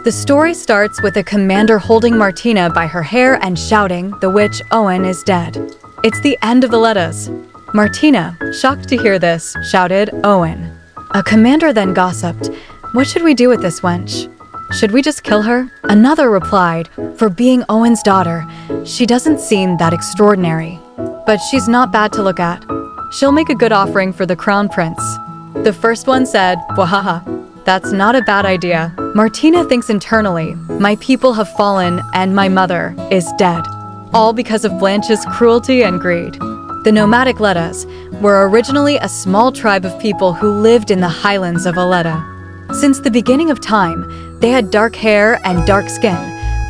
The story starts with a commander holding Martina by her hair and shouting, "The witch Owen is dead." It's the end of the letters. Martina, shocked to hear this, shouted, "Owen." A commander then gossiped, "What should we do with this wench? Should we just kill her?" Another replied, "For being Owen's daughter, she doesn't seem that extraordinary. But she's not bad to look at. She'll make a good offering for the crown prince." The first one said, "Wahaha, that's not a bad idea." Martina thinks internally, "My people have fallen and my mother is dead. All because of Blanche's cruelty and greed." The nomadic Letas were originally a small tribe of people who lived in the highlands of Aleta. Since the beginning of time, they had dark hair and dark skin,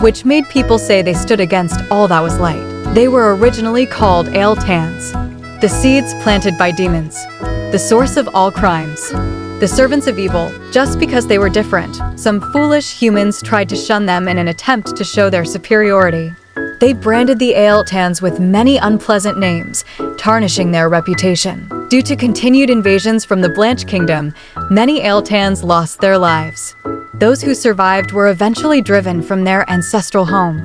which made people say they stood against all that was light. They were originally called tames, the seeds planted by demons, the source of all crimes, the servants of evil. Just because they were different, some foolish humans tried to shun them in an attempt to show their superiority. They branded the Aeltans with many unpleasant names, tarnishing their reputation. Due to continued invasions from the Blanche Kingdom, many Aeltans lost their lives. Those who survived were eventually driven from their ancestral home.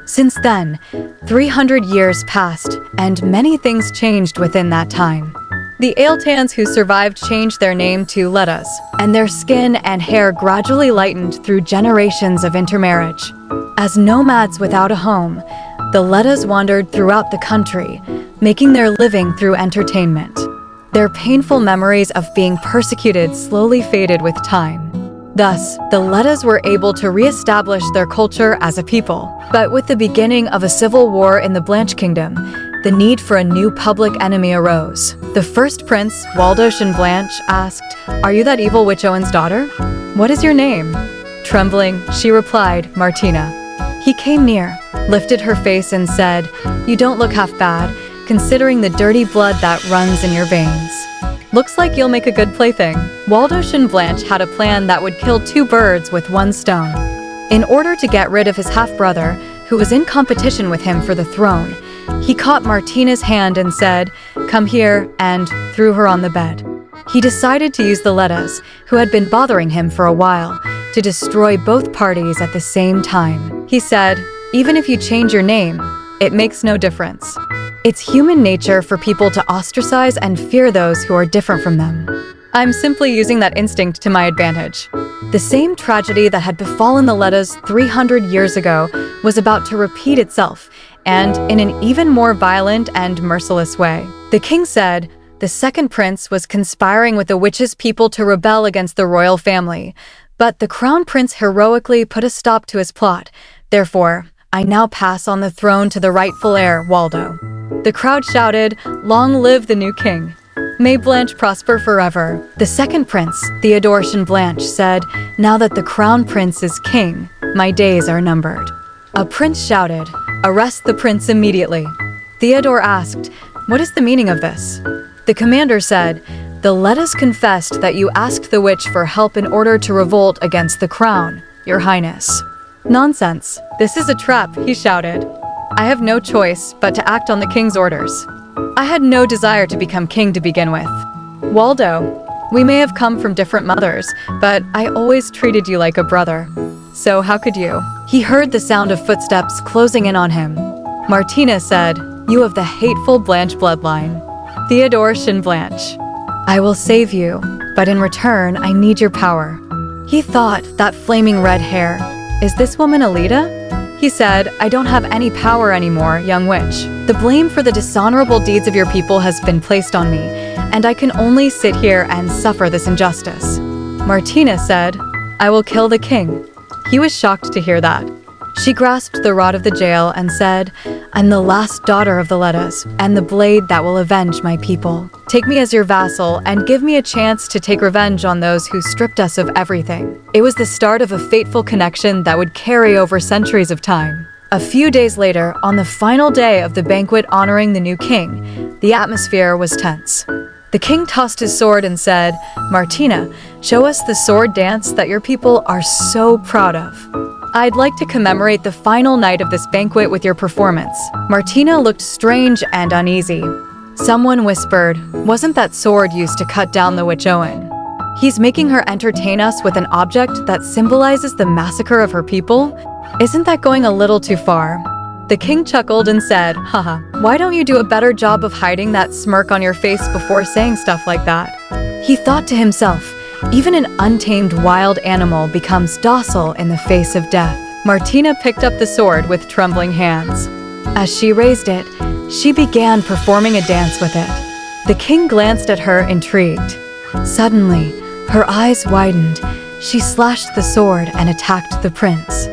Since then, 300 years passed, and many things changed within that time. The Aeltans who survived changed their name to Letas, and their skin and hair gradually lightened through generations of intermarriage. As nomads without a home, the Letas wandered throughout the country, making their living through entertainment. Their painful memories of being persecuted slowly faded with time. Thus, the Letas were able to re-establish their culture as a people. But with the beginning of a civil war in the Blanche Kingdom, the need for a new public enemy arose. The first prince, Waldosh and Blanche, asked, "Are you that evil witch Owen's daughter? What is your name?" Trembling, she replied, "Martina." He came near, lifted her face and said, "You don't look half bad, considering the dirty blood that runs in your veins. Looks like you'll make a good plaything." Waldosh and Blanche had a plan that would kill two birds with one stone. In order to get rid of his half-brother, who was in competition with him for the throne, he caught Martina's hand and said, "Come here," and threw her on the bed. He decided to use the Letas, who had been bothering him for a while, to destroy both parties at the same time. He said, "Even if you change your name, it makes no difference. It's human nature for people to ostracize and fear those who are different from them. I'm simply using that instinct to my advantage." The same tragedy that had befallen the Letas 300 years ago was about to repeat itself, and in an even more violent and merciless way. The king said the second prince was conspiring with the witches' people to rebel against the royal family, but the crown prince heroically put a stop to his plot. "Therefore, I now pass on the throne to the rightful heir, Waldo." The crowd shouted, "Long live the new king. May Blanche prosper forever." The second prince, Theodoric and Blanche, said, "Now that the crown prince is king, my days are numbered." A prince shouted, "Arrest the prince immediately." Theodore asked, "What is the meaning of this?" The commander said, "The Letas confessed that you asked the witch for help in order to revolt against the crown, your highness." "Nonsense. This is a trap," he shouted. "I have no choice but to act on the king's orders. I had no desire to become king to begin with. Waldo, we may have come from different mothers, but I always treated you like a brother. So how could you?" He heard the sound of footsteps closing in on him. Martina said, "You have the hateful Blanche bloodline." Theodoric and Blanche, "I will save you, but in return, I need your power." He thought, that flaming red hair. "Is this woman Alita?" He said, "I don't have any power anymore, young witch. The blame for the dishonorable deeds of your people has been placed on me, and I can only sit here and suffer this injustice." Martina said, "I will kill the king." He was shocked to hear that. She grasped the rod of the jail and said, "I'm the last daughter of the Letas, and the blade that will avenge my people. Take me as your vassal and give me a chance to take revenge on those who stripped us of everything." It was the start of a fateful connection that would carry over centuries of time. A few days later, on the final day of the banquet honoring the new king, the atmosphere was tense. The king tossed his sword and said, "Martina, show us the sword dance that your people are so proud of. I'd like to commemorate the final night of this banquet with your performance." Martina looked strange and uneasy. Someone whispered, "Wasn't that sword used to cut down the witch Owen?" He's making her entertain us with an object that symbolizes the massacre of her people? Isn't that going a little too far? The king chuckled and said, haha, why don't you do a better job of hiding that smirk on your face before saying stuff like that? He thought to himself, even an untamed wild animal becomes docile in the face of death. Martina picked up the sword with trembling hands. As she raised it, she began performing a dance with it. The king glanced at her, intrigued. Suddenly, her eyes widened. She slashed the sword and attacked the prince.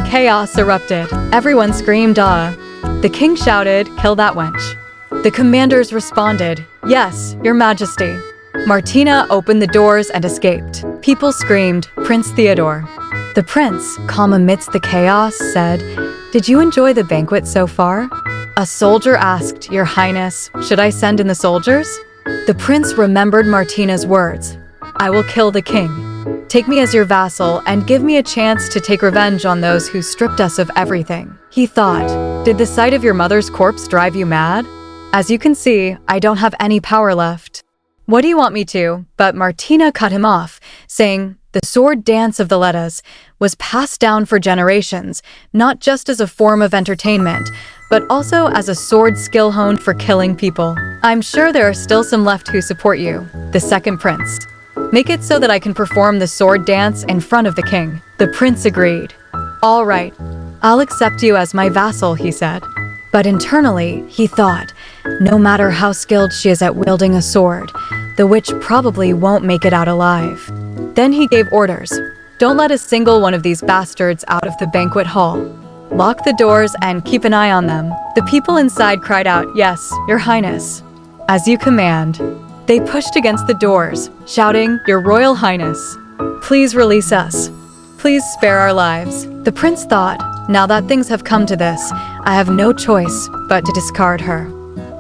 Chaos erupted. Everyone screamed, ah. The king shouted, kill that wench. The commanders responded, yes, your majesty. Martina opened the doors and escaped. People screamed, Prince Theodore. The prince, calm amidst the chaos, said, did you enjoy the banquet so far? A soldier asked, Your Highness, should I send in the soldiers? The prince remembered Martina's words. I will kill the king. Take me as your vassal and give me a chance to take revenge on those who stripped us of everything. He thought, did the sight of your mother's corpse drive you mad? As you can see, I don't have any power left. What do you want me to? But Martina cut him off, saying, the sword dance of the Letas was passed down for generations, not just as a form of entertainment, but also as a sword skill honed for killing people. I'm sure there are still some left who support you, the second prince. Make it so that I can perform the sword dance in front of the king. The prince agreed. All right, I'll accept you as my vassal, he said. But internally, he thought, no matter how skilled she is at wielding a sword, the witch probably won't make it out alive. Then he gave orders. Don't let a single one of these bastards out of the banquet hall. Lock the doors and keep an eye on them. The people inside cried out, yes, your highness. As you command. They pushed against the doors, shouting, Your Royal Highness. Please release us. Please spare our lives. The prince thought, now that things have come to this, I have no choice but to discard her.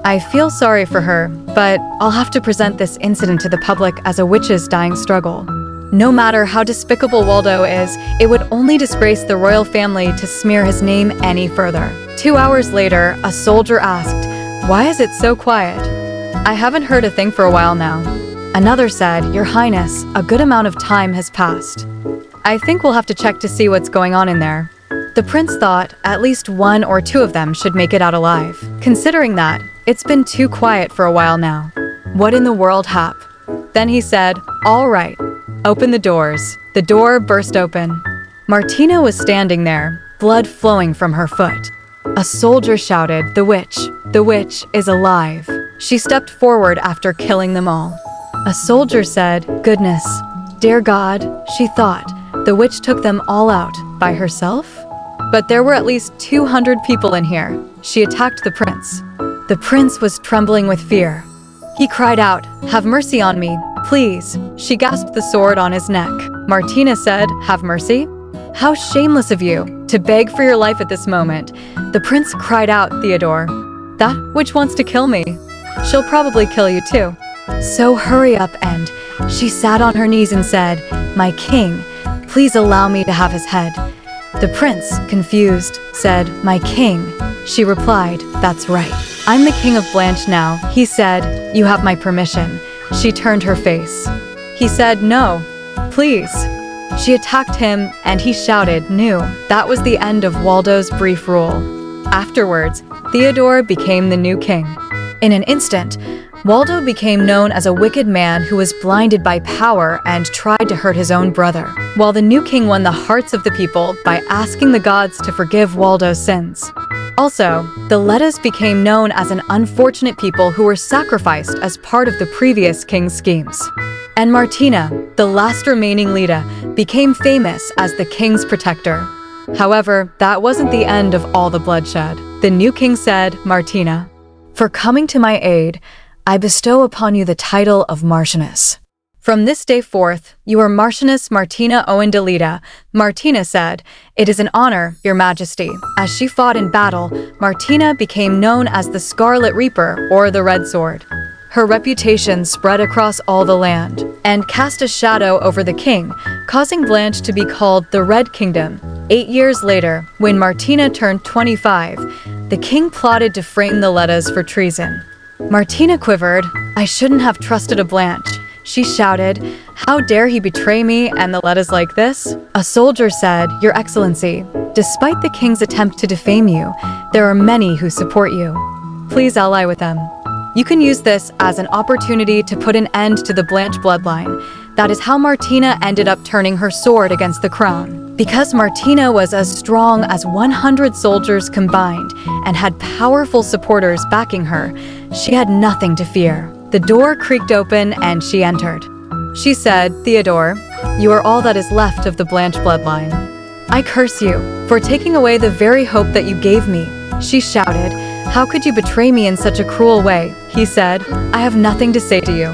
I feel sorry for her, but I'll have to present this incident to the public as a witch's dying struggle. No matter how despicable Waldo is, it would only disgrace the royal family to smear his name any further. 2 hours later, a soldier asked, Why is it so quiet? I haven't heard a thing for a while now. Another said, Your Highness, a good amount of time has passed. I think we'll have to check to see what's going on in there. The prince thought at least 1 or 2 of them should make it out alive. Considering that, it's been too quiet for a while now. What in the world, Hap? Then he said, All right, open the doors. The door burst open. Martina was standing there, blood flowing from her foot. A soldier shouted, The witch is alive. She stepped forward after killing them all. A soldier said, Goodness, dear God, she thought, the witch took them all out by herself? But there were at least 200 people in here. She attacked the prince. The prince was trembling with fear. He cried out, Have mercy on me, please. She grasped the sword on his neck. Martina said, Have mercy? How shameless of you to beg for your life at this moment. The prince cried out, Theodore, that witch wants to kill me. She'll probably kill you too. So hurry up. And she sat on her knees and said, My king, please allow me to have his head. The prince, confused, said, My king. She replied, That's right. I'm the king of Blanche now. He said, You have my permission. She turned her face. He said, No, please. She attacked him and he shouted, No. That was the end of Waldo's brief rule. Afterwards, Theodore became the new king. In an instant, Waldo became known as a wicked man who was blinded by power and tried to hurt his own brother, while the new king won the hearts of the people by asking the gods to forgive Waldo's sins. Also, the Letas became known as an unfortunate people who were sacrificed as part of the previous king's schemes. And Martina, the last remaining Lita, became famous as the king's protector. However, that wasn't the end of all the bloodshed. The new king said, Martina, for coming to my aid, I bestow upon you the title of Marchioness. From this day forth, you are Marchioness Martina Owen de Lita. Martina said, It is an honor, your majesty. As she fought in battle, Martina became known as the Scarlet Reaper or the Red Sword. Her reputation spread across all the land and cast a shadow over the king, causing Blanche to be called the Red Kingdom. 8 years later, when Martina turned 25, the king plotted to frame the Letas for treason. Martina quivered. I shouldn't have trusted a Blanche. She shouted, "How dare he betray me and the letters like this?" A soldier said, "Your Excellency, despite the king's attempt to defame you, there are many who support you. Please ally with them. You can use this as an opportunity to put an end to the Blanche bloodline." That is how Martina ended up turning her sword against the crown. Because Martina was as strong as 100 soldiers combined and had powerful supporters backing her, she had nothing to fear. The door creaked open and she entered. She said, "Theodore, you are all that is left of the Blanche bloodline. I curse you for taking away the very hope that you gave me." She shouted, "How could you betray me in such a cruel way?" He said, "I have nothing to say to you.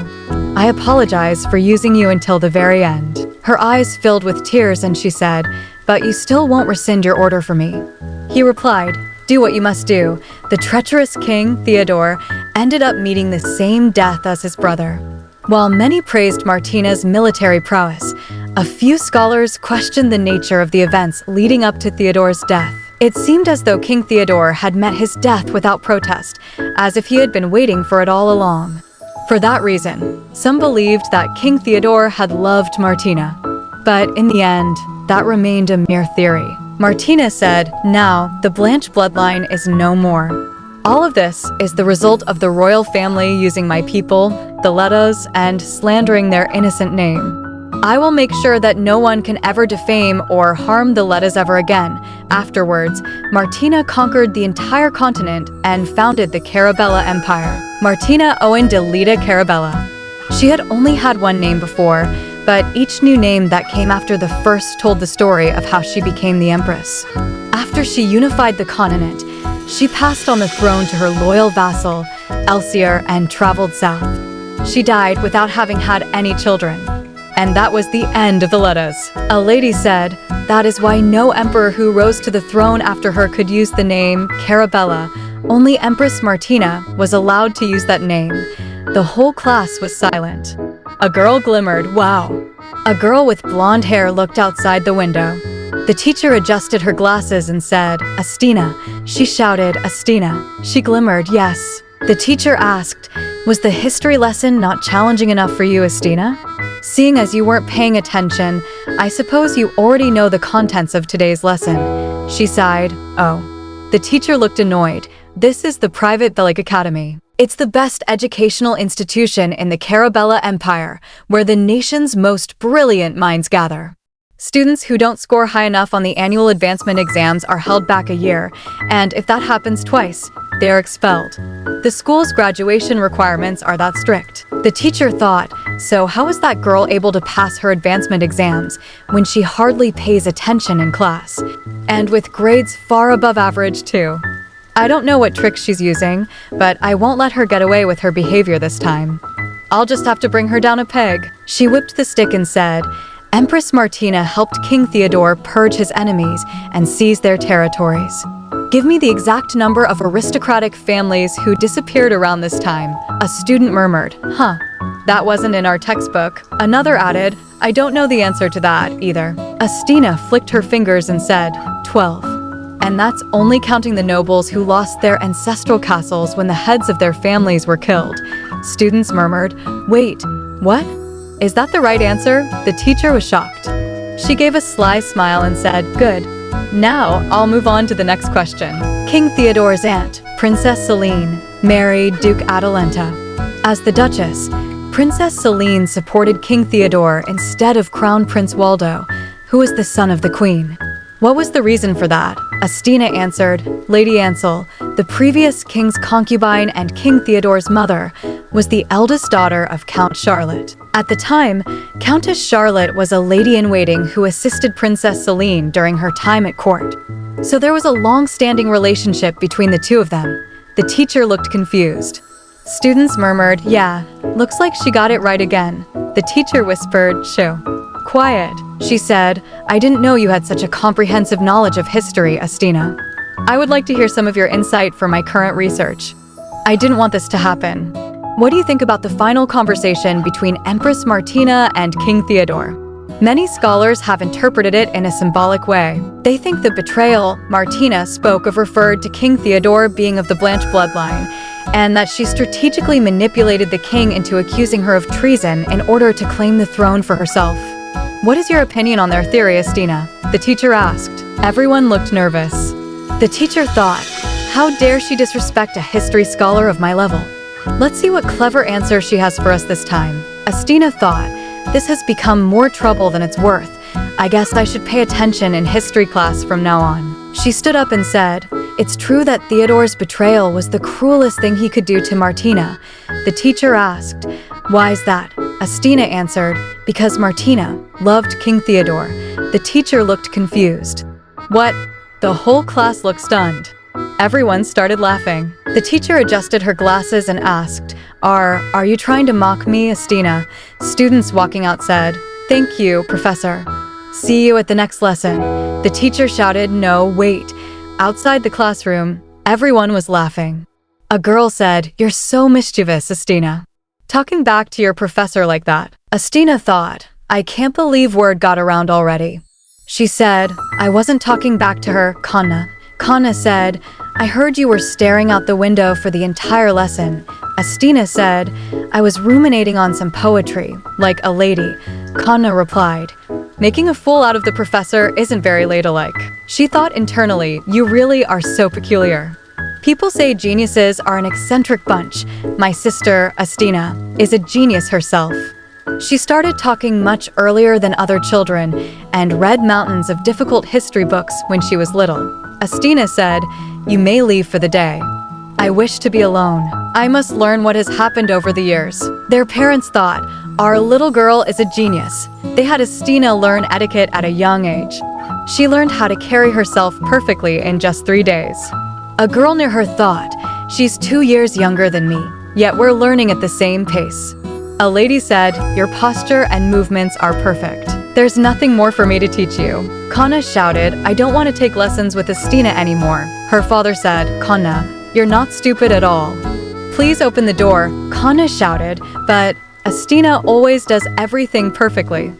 I apologize for using you until the very end." Her eyes filled with tears and she said, "But you still won't rescind your order for me." He replied, "Do what you must do." The treacherous King Theodore ended up meeting the same death as his brother. While many praised Martina's military prowess, a few scholars questioned the nature of the events leading up to Theodore's death. It seemed as though King Theodore had met his death without protest, as if he had been waiting for it all along. For that reason, some believed that King Theodore had loved Martina. But in the end, that remained a mere theory. Martina said, "Now, the Blanche bloodline is no more. All of this is the result of the royal family using my people, the Letos, and slandering their innocent name. I will make sure that no one can ever defame or harm the Letos ever again." Afterwards, Martina conquered the entire continent and founded the Carabella Empire. Martina Owen de Lita Carabella. She had only had one name before, but each new name that came after the first told the story of how she became the Empress. After she unified the continent, she passed on the throne to her loyal vassal, Elsier, and traveled south. She died without having had any children. And that was the end of the Letos. A lady said, "That is why no emperor who rose to the throne after her could use the name Carabella. Only Empress Martina was allowed to use that name." The whole class was silent. A girl glimmered, "Wow." A girl with blonde hair looked outside the window. The teacher adjusted her glasses and said, "Astina." She shouted, "Astina." She glimmered, "Yes." The teacher asked, "Was the history lesson not challenging enough for you, Estina? Seeing as you weren't paying attention, I suppose you already know the contents of today's lesson." She sighed, "Oh." The teacher looked annoyed. "This is the private Bellic Academy. It's the best educational institution in the Carabella Empire, where the nation's most brilliant minds gather. Students who don't score high enough on the annual advancement exams are held back a year, and if that happens twice, they are expelled. The school's graduation requirements are that strict." The teacher thought, so how is that girl able to pass her advancement exams when she hardly pays attention in class? And with grades far above average too. I don't know what tricks she's using, but I won't let her get away with her behavior this time. I'll just have to bring her down a peg. She whipped the stick and said, "Empress Martina helped King Theodore purge his enemies and seize their territories. Give me the exact number of aristocratic families who disappeared around this time." A student murmured, "Huh, that wasn't in our textbook." Another added, "I don't know the answer to that either." Astina flicked her fingers and said, 12. And that's only counting the nobles who lost their ancestral castles when the heads of their families were killed. Students murmured, "Wait, what? Is that the right answer?" The teacher was shocked. She gave a sly smile and said, "Good. Now I'll move on to the next question." King Theodore's aunt, Princess Celine, married Duke Adalenta. As the Duchess, Princess Celine supported King Theodore instead of Crown Prince Waldo, who was the son of the Queen. What was the reason for that? Astina answered, "Lady Ansel, the previous king's concubine and King Theodore's mother, was the eldest daughter of Count Charlotte. At the time, Countess Charlotte was a lady-in-waiting who assisted Princess Celine during her time at court. So there was a long-standing relationship between the two of them." The teacher looked confused. Students murmured, "Yeah, looks like she got it right again." The teacher whispered, "Shoo. Quiet." She said, "I didn't know you had such a comprehensive knowledge of history, Astina. I would like to hear some of your insight for my current research. I didn't want this to happen. What do you think about the final conversation between Empress Martina and King Theodore?" Many scholars have interpreted it in a symbolic way. They think the betrayal Martina spoke of referred to King Theodore being of the Blanche bloodline, and that she strategically manipulated the king into accusing her of treason in order to claim the throne for herself. What is your opinion on their theory, Estina? The teacher asked. Everyone looked nervous. The teacher thought, how dare she disrespect a history scholar of my level? Let's see what clever answer she has for us this time. Astina thought, this has become more trouble than it's worth. I guess I should pay attention in history class from now on. She stood up and said, it's true that Theodore's betrayal was the cruelest thing he could do to Martina. The teacher asked, why is that? Astina answered, because Martina loved King Theodore. The teacher looked confused. What? The whole class looked stunned. Everyone started laughing. The teacher adjusted her glasses and asked, Are you trying to mock me, Astina? Students walking out said, thank you, Professor. See you at the next lesson. The teacher shouted, no, wait. Outside the classroom, everyone was laughing. A girl said, you're so mischievous, Astina. Talking back to your professor like that. Astina thought, I can't believe word got around already. She said, I wasn't talking back to her, Kanna. Kanna said, I heard you were staring out the window for the entire lesson. Astina said, I was ruminating on some poetry, like a lady. Kanna replied, making a fool out of the professor isn't very ladylike. She thought internally, you really are so peculiar. People say geniuses are an eccentric bunch. My sister, Astina, is a genius herself. She started talking much earlier than other children and read mountains of difficult history books when she was little. Astina said, you may leave for the day. I wish to be alone. I must learn what has happened over the years. Their parents thought, our little girl is a genius. They had Astina learn etiquette at a young age. She learned how to carry herself perfectly in just 3 days. A girl near her thought, she's 2 years younger than me, yet we're learning at the same pace. A lady said, your posture and movements are perfect. There's nothing more for me to teach you. Kanna shouted, I don't want to take lessons with Astina anymore. Her father said, Kanna, you're not stupid at all. Please open the door, Kanna shouted, but Astina always does everything perfectly.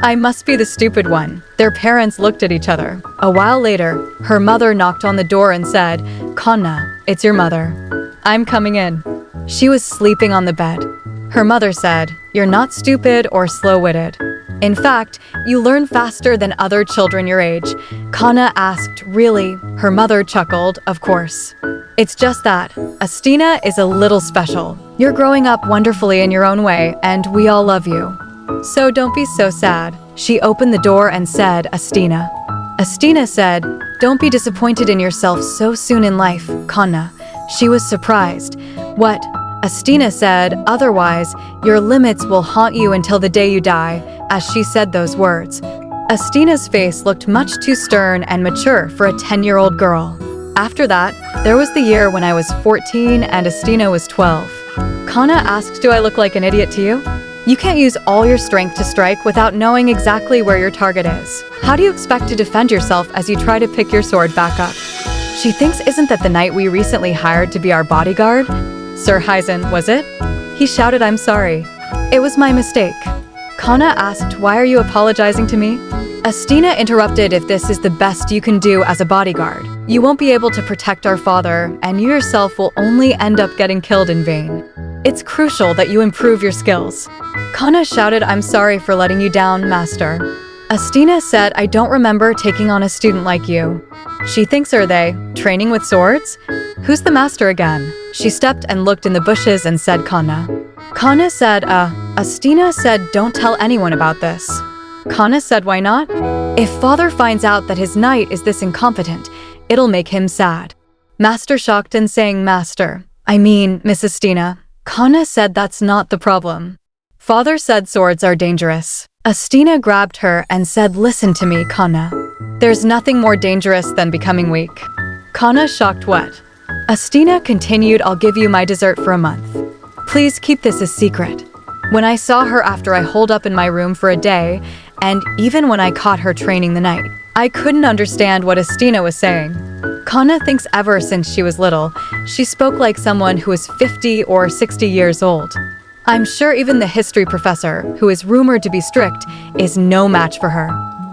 I must be the stupid one. Their parents looked at each other. A while later, her mother knocked on the door and said, Kanna, it's your mother. I'm coming in. She was sleeping on the bed. Her mother said, you're not stupid or slow-witted. In fact, you learn faster than other children your age. Kanna asked, really? Her mother chuckled, of course. It's just that Astina is a little special. You're growing up wonderfully in your own way, and we all love you. So don't be so sad. She opened the door and said, Astina. Astina said, don't be disappointed in yourself so soon in life, Kanna. She was surprised. What? Astina said, otherwise, your limits will haunt you until the day you die, as she said those words. Astina's face looked much too stern and mature for a 10-year-old girl. After that, there was the year when I was 14 and Astina was 12. Kanna asked, do I look like an idiot to you? You can't use all your strength to strike without knowing exactly where your target is. How do you expect to defend yourself as you try to pick your sword back up? She thinks, isn't that the knight we recently hired to be our bodyguard? Sir Hyzen, was it? He shouted, I'm sorry. It was my mistake. Kanna asked, why are you apologizing to me? Astina interrupted, if this is the best you can do as a bodyguard, you won't be able to protect our father, and you yourself will only end up getting killed in vain. It's crucial that you improve your skills. Kanna shouted, I'm sorry for letting you down, master. Astina said, I don't remember taking on a student like you. She thinks, are they training with swords? Who's the master again? She stepped and looked in the bushes and said, Kanna. Kanna said, Astina said, don't tell anyone about this. Kanna said, why not? If father finds out that his knight is this incompetent, it'll make him sad. Master shocked and saying, Master, I mean, Miss Astina. Kanna said, that's not the problem. Father said swords are dangerous. Astina grabbed her and said, listen to me, Kanna. There's nothing more dangerous than becoming weak. Kanna shocked, what? Astina continued, I'll give you my dessert for a month. Please keep this a secret. When I saw her after I holed up in my room for a day, and even when I caught her training the night, I couldn't understand what Astina was saying. Kanna thinks ever since she was little, she spoke like someone who is 50 or 60 years old. I'm sure even the history professor, who is rumored to be strict, is no match for her.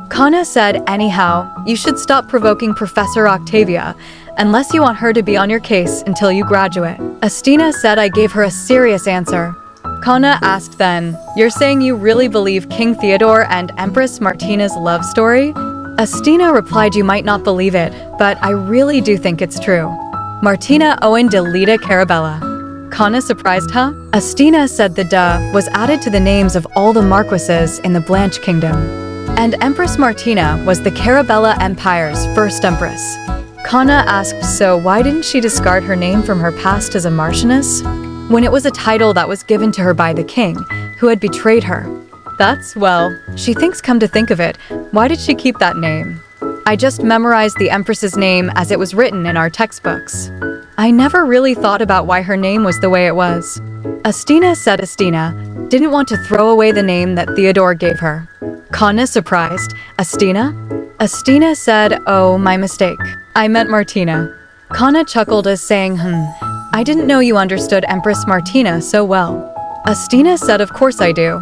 Kana said, anyhow, you should stop provoking Professor Octavia, unless you want her to be on your case until you graduate. Astina said I gave her a serious answer. Kana asked then, you're saying you really believe King Theodore and Empress Martina's love story? Astina replied, you might not believe it, but I really do think it's true. Martina Owen de Lita Carabella. Kana surprised, huh? Astina said the "duh" was added to the names of all the marquises in the Blanche Kingdom. And Empress Martina was the Carabella Empire's first empress. Kana asked, so why didn't she discard her name from her past as a marchioness? When it was a title that was given to her by the king, who had betrayed her. Well, she thinks, come to think of it, why did she keep that name? I just memorized the empress's name as it was written in our textbooks. I never really thought about why her name was the way it was. Astina said Astina didn't want to throw away the name that Theodore gave her. Kana surprised, Astina? Astina said, oh, my mistake. I meant Martina. Kana chuckled as saying, I didn't know you understood Empress Martina so well. Astina said, of course I do.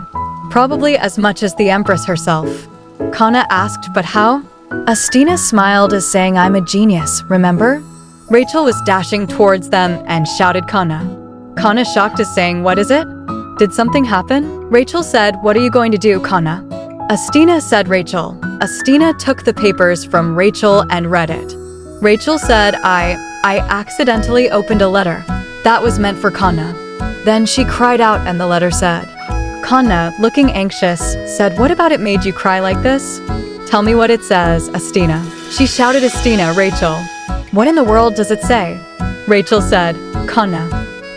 Probably as much as the Empress herself. Kana asked, but how? Astina smiled as saying, I'm a genius, remember? Rachel was dashing towards them and shouted Kana. Kana shocked as saying, what is it? Did something happen? Rachel said, what are you going to do, Kana? Astina said, Rachel. Astina took the papers from Rachel and read it. Rachel said, I accidentally opened a letter. That was meant for Kana. Then she cried out and the letter said. Kana, looking anxious, said, what about it made you cry like this? Tell me what it says, Astina. She shouted, Astina, Rachel. What in the world does it say? Rachel said, Kana.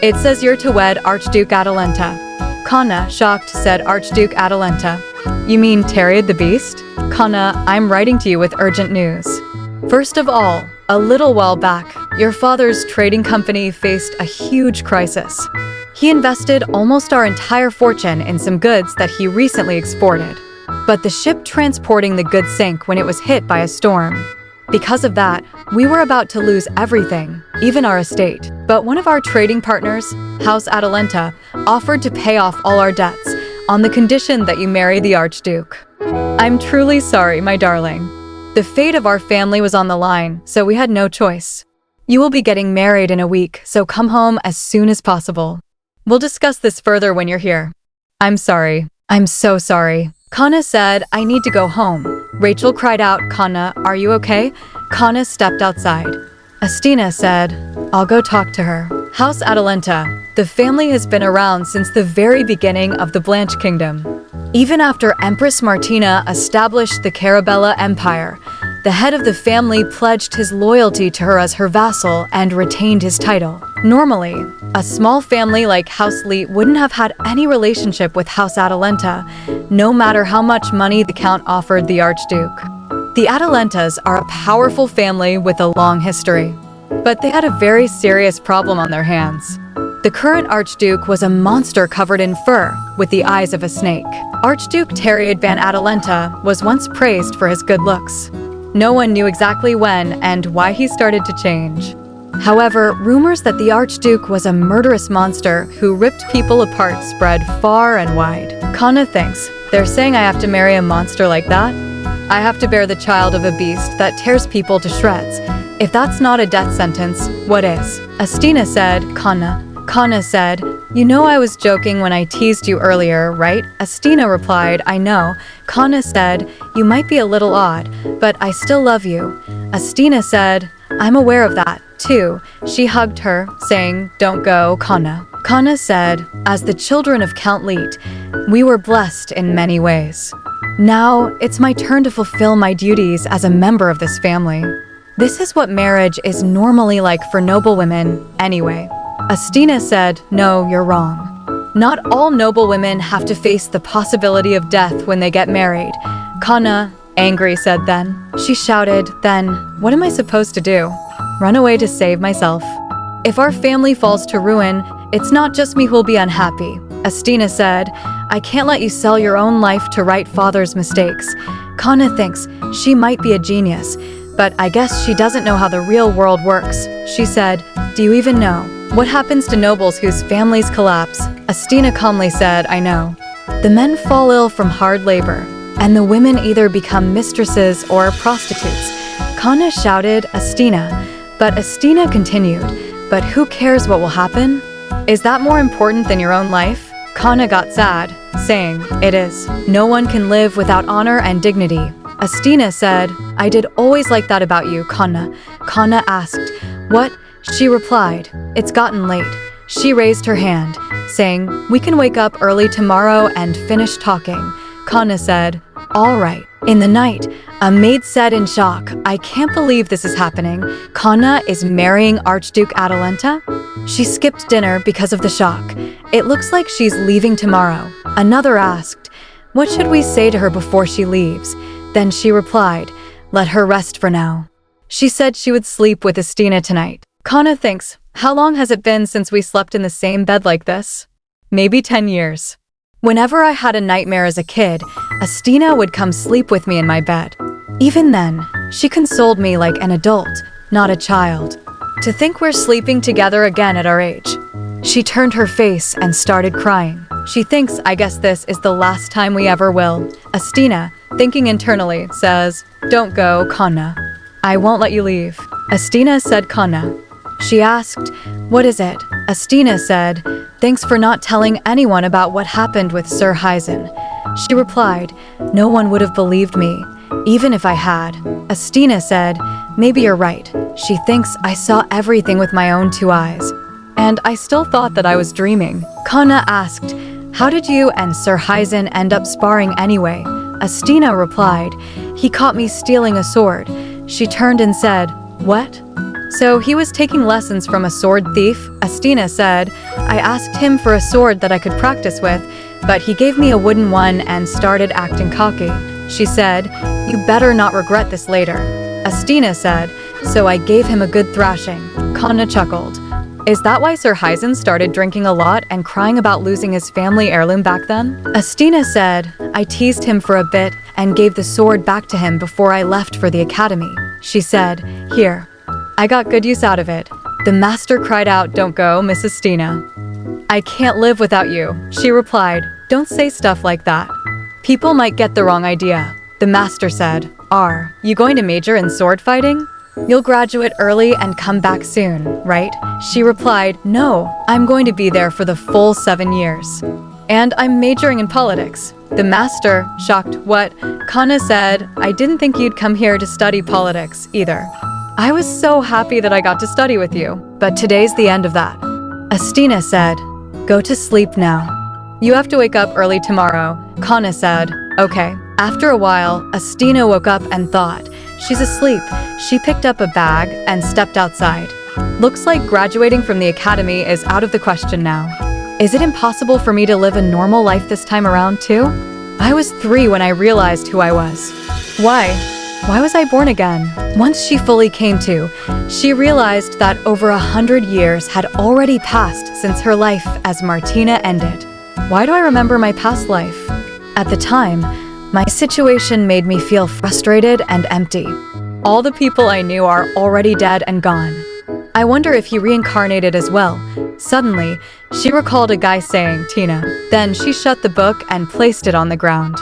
It says you're to wed Archduke Adalenta. Kana, shocked, said, Archduke Adalenta. You mean Theriod the Beast? Kana, I'm writing to you with urgent news. First of all, a little while back, your father's trading company faced a huge crisis. He invested almost our entire fortune in some goods that he recently exported. But the ship transporting the goods sank when it was hit by a storm. Because of that, we were about to lose everything, even our estate. But one of our trading partners, House Adalenta, offered to pay off all our debts on the condition that you marry the Archduke. I'm truly sorry, my darling. The fate of our family was on the line, so we had no choice. You will be getting married in a week, so come home as soon as possible. We'll discuss this further when you're here. I'm sorry. I'm so sorry. Kana said, I need to go home. Rachel cried out, Kana, are you okay? Kana stepped outside. Astina said, I'll go talk to her. House Adalenta. The family has been around since the very beginning of the Blanche Kingdom. Even after Empress Martina established the Carabella Empire, the head of the family pledged his loyalty to her as her vassal and retained his title. Normally, a small family like House Leit wouldn't have had any relationship with House Adalenta, no matter how much money the Count offered the Archduke. The Adalentas are a powerful family with a long history, but they had a very serious problem on their hands. The current Archduke was a monster covered in fur, with the eyes of a snake. Archduke Theriod van Adalenta was once praised for his good looks. No one knew exactly when and why he started to change. However, rumors that the Archduke was a murderous monster who ripped people apart spread far and wide. Kana thinks, they're saying I have to marry a monster like that? I have to bear the child of a beast that tears people to shreds. If that's not a death sentence, what is? Astina said, Kana. Kana said, you know I was joking when I teased you earlier, right? Astina replied, I know. Kana said, you might be a little odd, but I still love you. Astina said, I'm aware of that, too. She hugged her, saying, don't go, Kana. Kana said, as the children of Count Leit, we were blessed in many ways. Now, it's my turn to fulfill my duties as a member of this family. This is what marriage is normally like for noble women, anyway. Astina said, no, you're wrong. Not all noble women have to face the possibility of death when they get married. Kana, angry, said then. She shouted, then, what am I supposed to do? Run away to save myself. If our family falls to ruin, it's not just me who'll be unhappy. Astina said, I can't let you sell your own life to right father's mistakes. Kana thinks she might be a genius, but I guess she doesn't know how the real world works. She said, do you even know? What happens to nobles whose families collapse? Astina calmly said, I know. The men fall ill from hard labor. and the women either become mistresses or prostitutes. Kana shouted, Astina, but Estina continued, but who cares what will happen? Is that more important than your own life? Kana got sad, saying, it is. No one can live without honor and dignity. Astina said, I did always like that about you, Kana. Kana asked, what? She replied, it's gotten late. She raised her hand, saying, we can wake up early tomorrow and finish talking. Kana said, all right. In the night, a maid said in shock, I can't believe this is happening. Kana is marrying Archduke Adalenta? She skipped dinner because of the shock. It looks like she's leaving tomorrow. Another asked, what should we say to her before she leaves? Then she replied, let her rest for now. She said she would sleep with Estina tonight. Kana thinks, how long has it been since we slept in the same bed like this? Maybe 10 years. Whenever I had a nightmare as a kid, Astina would come sleep with me in my bed. Even then, she consoled me like an adult, not a child. To think we're sleeping together again at our age. She turned her face and started crying. She thinks, I guess this is the last time we ever will. Astina, thinking internally, says, don't go, Kana. I won't let you leave. Astina said, Kana. She asked, what is it? Astina said, thanks for not telling anyone about what happened with Sir Hyzen. She replied, no one would have believed me, even if I had. Astina said, maybe you're right. She thinks I saw everything with my own 2 eyes. And I still thought that I was dreaming. Kana asked, how did you and Sir Hyzen end up sparring anyway? Astina replied, he caught me stealing a sword. She turned and said, what? So he was taking lessons from a sword thief? Astina said, I asked him for a sword that I could practice with, but he gave me a wooden one and started acting cocky. She said, you better not regret this later. Astina said, so I gave him a good thrashing. Kana chuckled. Is that why Sir Hyzen started drinking a lot and crying about losing his family heirloom back then? Astina said, I teased him for a bit and gave the sword back to him before I left for the academy. She said, here. I got good use out of it. The master cried out, don't go, Miss Estina. I can't live without you. She replied, don't say stuff like that. People might get the wrong idea. The master said, are you going to major in sword fighting? You'll graduate early and come back soon, right? She replied, no, I'm going to be there for the full 7 years. And I'm majoring in politics. The master, shocked, what? Kana said, I didn't think you'd come here to study politics, either. I was so happy that I got to study with you, but today's the end of that. Astina said, go to sleep now. You have to wake up early tomorrow. Kana said, okay. After a while, Astina woke up and thought, she's asleep. She picked up a bag and stepped outside. Looks like graduating from the academy is out of the question now. Is it impossible for me to live a normal life this time around too? I was 3 when I realized who I was. Why was I born again? Once she fully came to, she realized that over 100 years had already passed since her life as Martina ended. Why do I remember my past life? At the time, my situation made me feel frustrated and empty. All the people I knew are already dead and gone. I wonder if he reincarnated as well. Suddenly, she recalled a guy saying, Tina. Then she shut the book and placed it on the ground.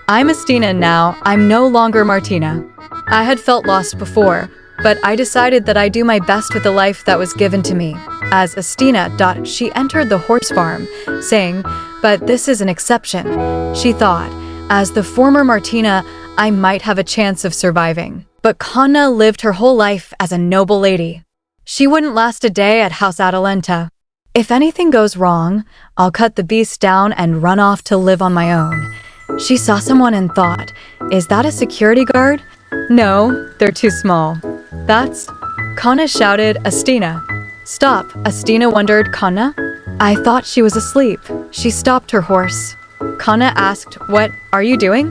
I'm Estina now, I'm no longer Martina. I had felt lost before, but I decided that I'd do my best with the life that was given to me. As Estina. She entered the horse farm, saying, but this is an exception. She thought, as the former Martina, I might have a chance of surviving. But Kana lived her whole life as a noble lady. She wouldn't last a day at House Adalenta. If anything goes wrong, I'll cut the beast down and run off to live on my own. She saw someone and thought, is that a security guard? No, they're too small. That's... Kana shouted, Astina. Stop, Astina wondered, Kana? I thought she was asleep. She stopped her horse. Kana asked, what are you doing?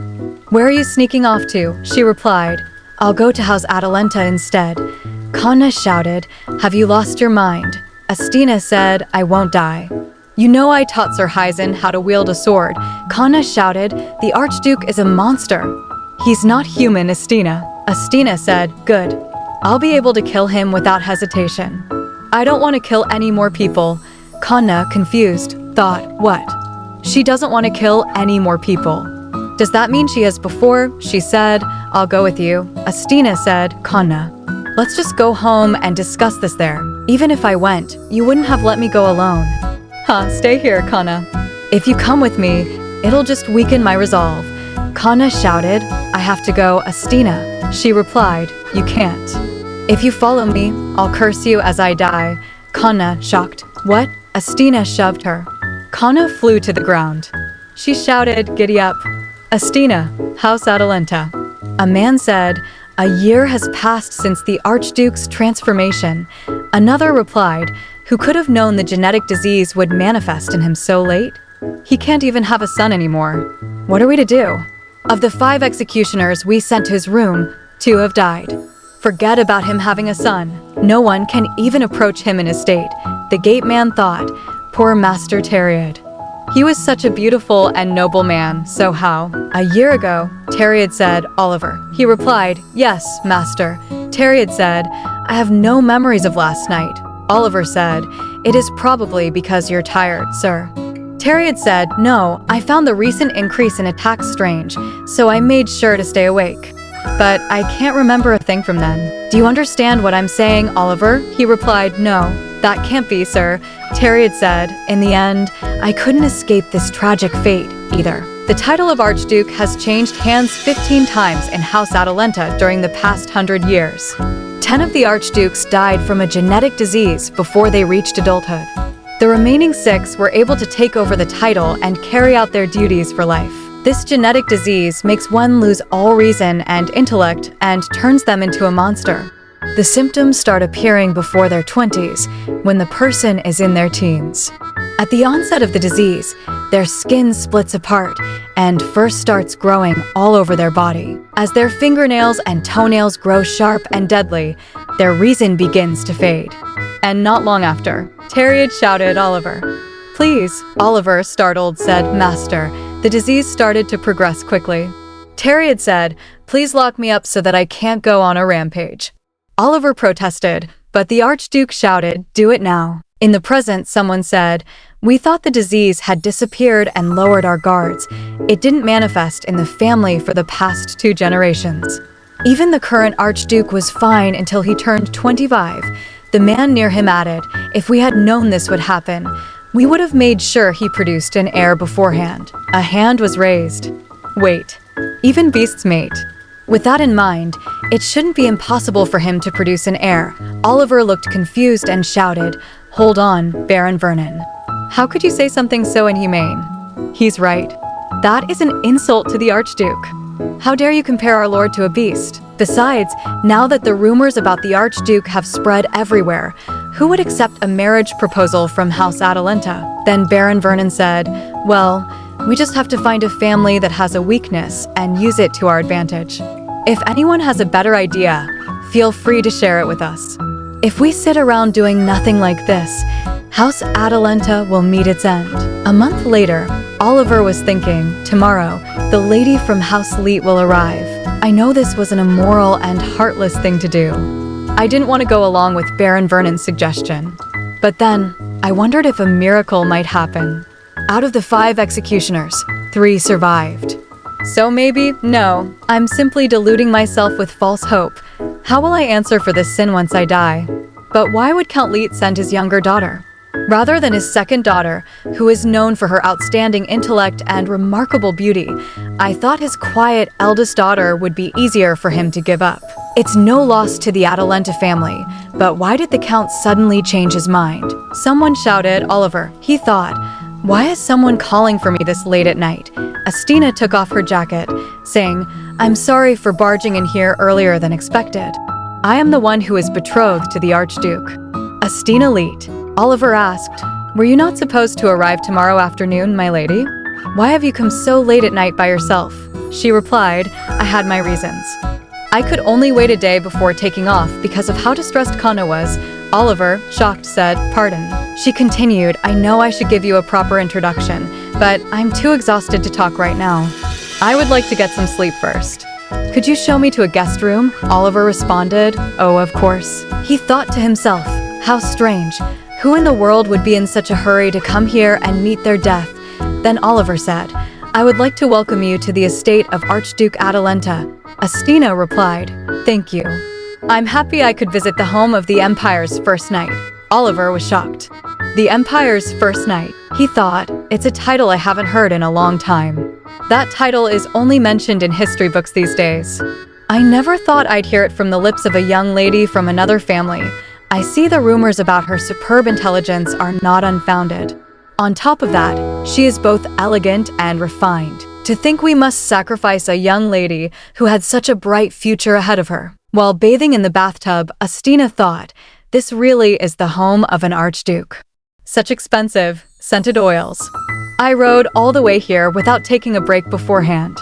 Where are you sneaking off to? She replied, I'll go to House Adalenta instead. Kana shouted, have you lost your mind? Astina said, I won't die. You know I taught Sir Hyzen how to wield a sword. Kana shouted, the Archduke is a monster. He's not human, Estina. Astina said, good. I'll be able to kill him without hesitation. I don't want to kill any more people. Kana, confused, thought, what? She doesn't want to kill any more people. Does that mean she is before? She said, I'll go with you. Astina said, Kana. Let's just go home and discuss this there. Even if I went, you wouldn't have let me go alone. Stay here, Kana. If you come with me, it'll just weaken my resolve. Kana shouted, I have to go, Astina. She replied, you can't. If you follow me, I'll curse you as I die. Kana, shocked. What? Astina shoved her. Kana flew to the ground. She shouted, giddy up. Astina, House Adalenta. A man said, a year has passed since the Archduke's transformation. Another replied, who could have known the genetic disease would manifest in him so late? He can't even have a son anymore. What are we to do? Of the 5 executioners we sent to his room, 2 have died. Forget about him having a son. No one can even approach him in his state. The gate man thought, poor Master Theriod. He was such a beautiful and noble man, so how? A year ago, Theriod said, Oliver. He replied, yes, Master. Theriod said, I have no memories of last night. Oliver said, it is probably because you're tired, sir. Theriod said, no, I found the recent increase in attacks strange, so I made sure to stay awake. But I can't remember a thing from then. Do you understand what I'm saying, Oliver? He replied, no, that can't be, sir. Theriod said, in the end, I couldn't escape this tragic fate, either. The title of Archduke has changed hands 15 times in House Adalenta during the past 100 years. 10 of the Archdukes died from a genetic disease before they reached adulthood. The remaining 6 were able to take over the title and carry out their duties for life. This genetic disease makes one lose all reason and intellect and turns them into a monster. The symptoms start appearing before their 20s, when the person is in their teens. At the onset of the disease, their skin splits apart and first starts growing all over their body. As their fingernails and toenails grow sharp and deadly, their reason begins to fade. And not long after, Theriod shouted, Oliver. Please, Oliver, startled, said, Master. The disease started to progress quickly. Theriod said, please lock me up so that I can't go on a rampage. Oliver protested, but the Archduke shouted, do it now. In the present, someone said, we thought the disease had disappeared and lowered our guards. It didn't manifest in the family for the past 2 generations. Even the current Archduke was fine until he turned 25. The man near him added, if we had known this would happen, we would have made sure he produced an heir beforehand. A hand was raised. Wait, even beasts mate. With that in mind, it shouldn't be impossible for him to produce an heir. Oliver looked confused and shouted, hold on, Baron Vernon. How could you say something so inhumane? He's right. That is an insult to the Archduke. How dare you compare our lord to a beast? Besides, now that the rumors about the Archduke have spread everywhere, who would accept a marriage proposal from House Adalenta? Then Baron Vernon said, well, we just have to find a family that has a weakness and use it to our advantage. If anyone has a better idea, feel free to share it with us. If we sit around doing nothing like this, House Adalenta will meet its end. A month later, Oliver was thinking, tomorrow, the lady from House Leit will arrive. I know this was an immoral and heartless thing to do. I didn't want to go along with Baron Vernon's suggestion. But then, I wondered if a miracle might happen. Out of the 5 executioners, 3 survived. So maybe, no, I'm simply deluding myself with false hope. How will I answer for this sin once I die? But why would Count Leit send his younger daughter? Rather than his second daughter, who is known for her outstanding intellect and remarkable beauty, I thought his quiet eldest daughter would be easier for him to give up. It's no loss to the Adalenta family, but why did the Count suddenly change his mind? Someone shouted, Oliver. He thought, why is someone calling for me this late at night? Astina took off her jacket, saying, I'm sorry for barging in here earlier than expected. I am the one who is betrothed to the Archduke. Astina Leit. Oliver asked, were you not supposed to arrive tomorrow afternoon, my lady? Why have you come so late at night by yourself? She replied, I had my reasons. I could only wait a day before taking off because of how distressed Kana was. Oliver, shocked, said, pardon. She continued, I know I should give you a proper introduction, but I'm too exhausted to talk right now. I would like to get some sleep first. Could you show me to a guest room? Oliver responded, oh, of course. He thought to himself, how strange. Who in the world would be in such a hurry to come here and meet their death? Then Oliver said, I would like to welcome you to the estate of Archduke Adalenta. Astina replied, "Thank you. I'm happy I could visit the home of the Empire's first knight." Oliver was shocked. The Empire's first knight, he thought, it's a title I haven't heard in a long time. That title is only mentioned in history books these days. I never thought I'd hear it from the lips of a young lady from another family. I see the rumors about her superb intelligence are not unfounded. On top of that, she is both elegant and refined. To think we must sacrifice a young lady who had such a bright future ahead of her. While bathing in the bathtub, Astina thought, this really is the home of an archduke. Such expensive, scented oils. I rode all the way here without taking a break beforehand.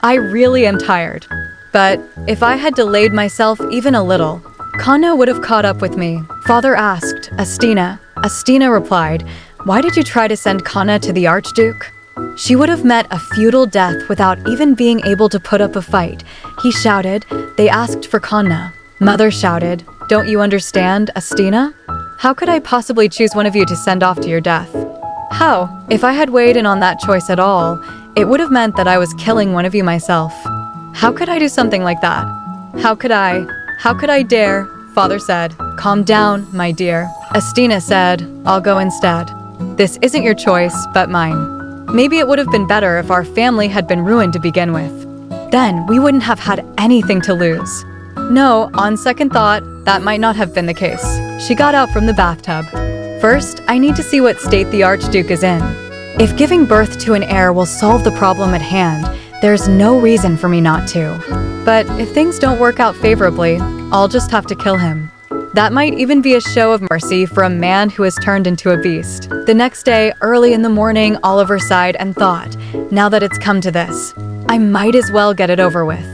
I really am tired. But if I had delayed myself even a little, Kanna would have caught up with me. Father asked Estina. Estina replied, "Why did you try to send Kanna to the Archduke?" She would have met a futile death without even being able to put up a fight. He shouted, "They asked for Kanna." Mother shouted, "Don't you understand, Estina? How could I possibly choose one of you to send off to your death?" How? If I had weighed in on that choice at all, it would have meant that I was killing one of you myself. How could I do something like that? How could I dare? Father said, "Calm down, my dear." Estina said, "I'll go instead. This isn't your choice, but mine. Maybe it would have been better if our family had been ruined to begin with. Then we wouldn't have had anything to lose." No, on second thought, that might not have been the case. She got out from the bathtub. First, I need to see what state the Archduke is in. If giving birth to an heir will solve the problem at hand, there's no reason for me not to. But if things don't work out favorably, I'll just have to kill him. That might even be a show of mercy for a man who has turned into a beast. The next day, early in the morning, Oliver sighed and thought, now that it's come to this, I might as well get it over with.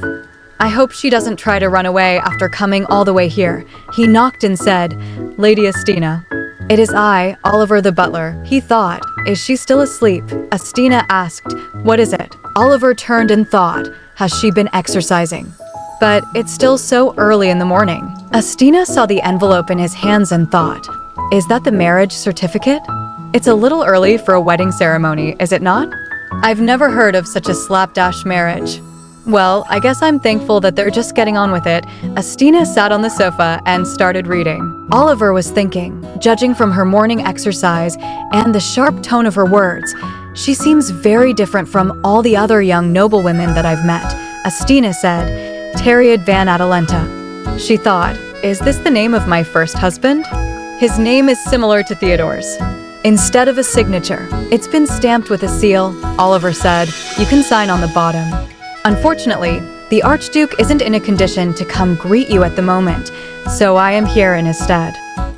I hope she doesn't try to run away after coming all the way here. He knocked and said, "Lady Estina." "It is I, Oliver the butler," he thought. "Is she still asleep?" Estina asked, "What is it?" Oliver turned and thought, has she been exercising? But it's still so early in the morning. Estina saw the envelope in his hands and thought, is that the marriage certificate? It's a little early for a wedding ceremony, is it not? I've never heard of such a slapdash marriage. Well, I guess I'm thankful that they're just getting on with it. Estina sat on the sofa and started reading. Oliver was thinking, judging from her morning exercise and the sharp tone of her words, she seems very different from all the other young noblewomen that I've met. Estina said, "Theriod van Adalenta." She thought, is this the name of my first husband? His name is similar to Theodore's. Instead of a signature, it's been stamped with a seal. Oliver said, "You can sign on the bottom." Unfortunately, the Archduke isn't in a condition to come greet you at the moment, so I am here in his stead.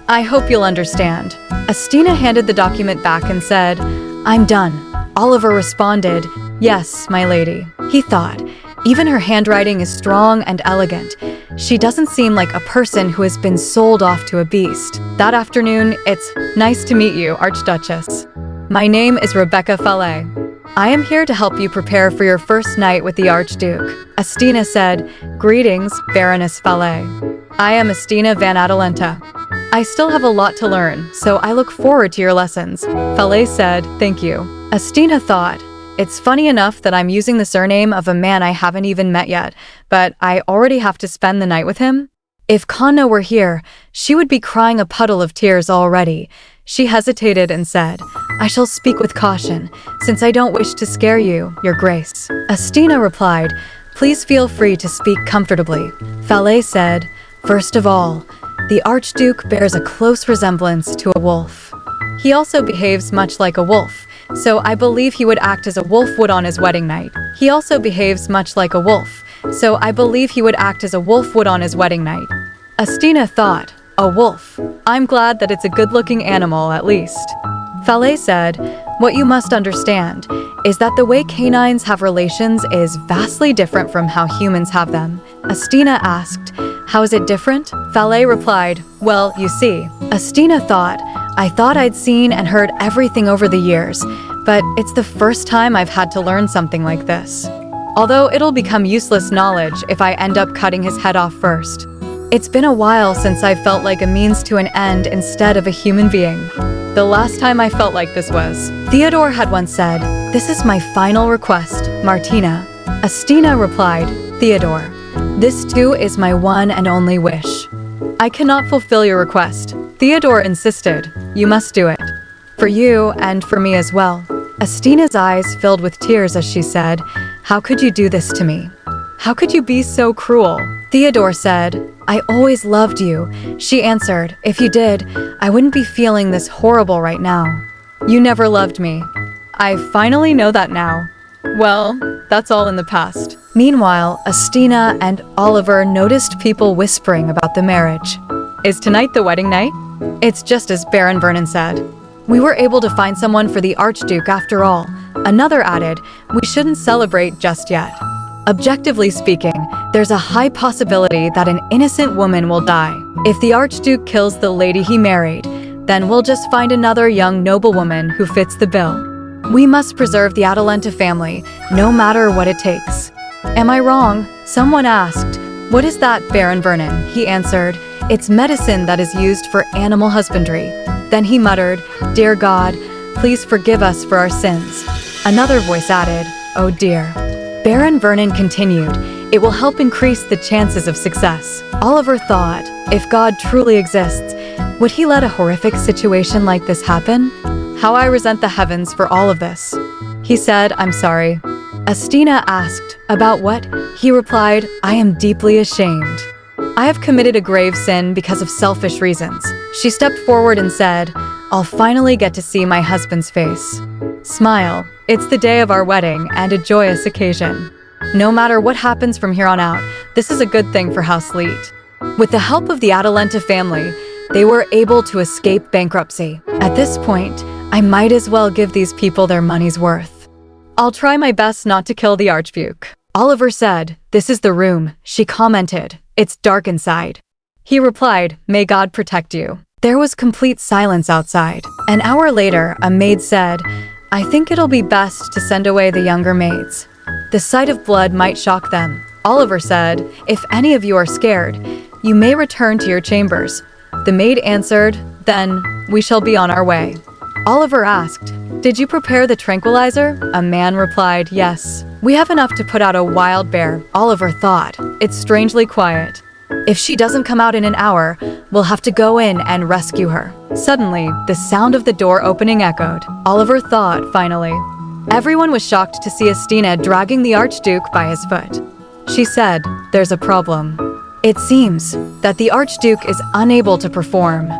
I hope you'll understand. Estina handed the document back and said, "I'm done." Oliver responded, "Yes, my lady." He thought, even her handwriting is strong and elegant. She doesn't seem like a person who has been sold off to a beast. That afternoon, it's nice to meet you, Archduchess. My name is Rebecca Fallet. I am here to help you prepare for your first night with the Archduke. Estina said, "Greetings, Baroness Fallet. I am Estina van Adalenta. I still have a lot to learn, so I look forward to your lessons." Fallet said, "Thank you." Estina thought, it's funny enough that I'm using the surname of a man I haven't even met yet, but I already have to spend the night with him? If Kanna were here, she would be crying a puddle of tears already. She hesitated and said, "I shall speak with caution, since I don't wish to scare you, your grace." Estina replied, "Please feel free to speak comfortably." Fallet said, "First of all, the Archduke bears a close resemblance to a wolf. He also behaves much like a wolf, so I believe he would act as a wolf would on his wedding night. He also behaves much like a wolf, so I believe he would act as a wolf would on his wedding night." Estina thought, "A wolf. I'm glad that it's a good-looking animal, at least." Fallet said, "What you must understand is that the way canines have relations is vastly different from how humans have them." Estina asked, "How is it different?" Fallet replied, "Well, you see." Estina thought, "I thought I'd seen and heard everything over the years, but it's the first time I've had to learn something like this. Although it'll become useless knowledge if I end up cutting his head off first. It's been a while since I felt like a means to an end instead of a human being. The last time I felt like this was. Theodore had once said, "This is my final request, Martina." Astina replied, "Theodore, this too is my one and only wish." "I cannot fulfill your request." Theodore insisted, "You must do it. For you and for me as well." Astina's eyes filled with tears as she said, "How could you do this to me? How could you be so cruel?" Theodore said, "I always loved you." She answered, "If you did, I wouldn't be feeling this horrible right now." "You never loved me. I finally know that now." Well, that's all in the past. Meanwhile, Astina and Oliver noticed people whispering about the marriage. "Is tonight the wedding night?" "It's just as Baron Vernon said. We were able to find someone for the Archduke after all." Another added, "We shouldn't celebrate just yet. Objectively speaking, there's a high possibility that an innocent woman will die. If the Archduke kills the lady he married, then we'll just find another young noblewoman who fits the bill. We must preserve the Adalenta family, no matter what it takes." "Am I wrong?" Someone asked. "What is that, Baron Vernon?" He answered, "It's medicine that is used for animal husbandry." Then he muttered, "Dear God, please forgive us for our sins." Another voice added, "Oh dear." Baron Vernon continued, "It will help increase the chances of success." Oliver thought, if God truly exists, would he let a horrific situation like this happen? "How I resent the heavens for all of this." He said, "I'm sorry." Astina asked, "About what?" He replied, "I am deeply ashamed. I have committed a grave sin because of selfish reasons." She stepped forward and said, "I'll finally get to see my husband's face. Smile. It's the day of our wedding and a joyous occasion. No matter what happens from here on out, this is a good thing for House Leit." With the help of the Adalenta family, they were able to escape bankruptcy. At this point, I might as well give these people their money's worth. "I'll try my best not to kill the Archduke." Oliver said, "This is the room." She commented, "It's dark inside." He replied, "May God protect you." There was complete silence outside. An hour later, a maid said, "I think it'll be best to send away the younger maids. The sight of blood might shock them." Oliver said, "If any of you are scared, you may return to your chambers." The maid answered, "Then we shall be on our way." Oliver asked, "Did you prepare the tranquilizer?" A man replied, "Yes. We have enough to put out a wild bear." Oliver thought, "It's strangely quiet. If she doesn't come out in an hour, we'll have to go in and rescue her." Suddenly, the sound of the door opening echoed. Oliver thought, finally. Everyone was shocked to see Estina dragging the Archduke by his foot. She said, "There's a problem. It seems that the Archduke is unable to perform."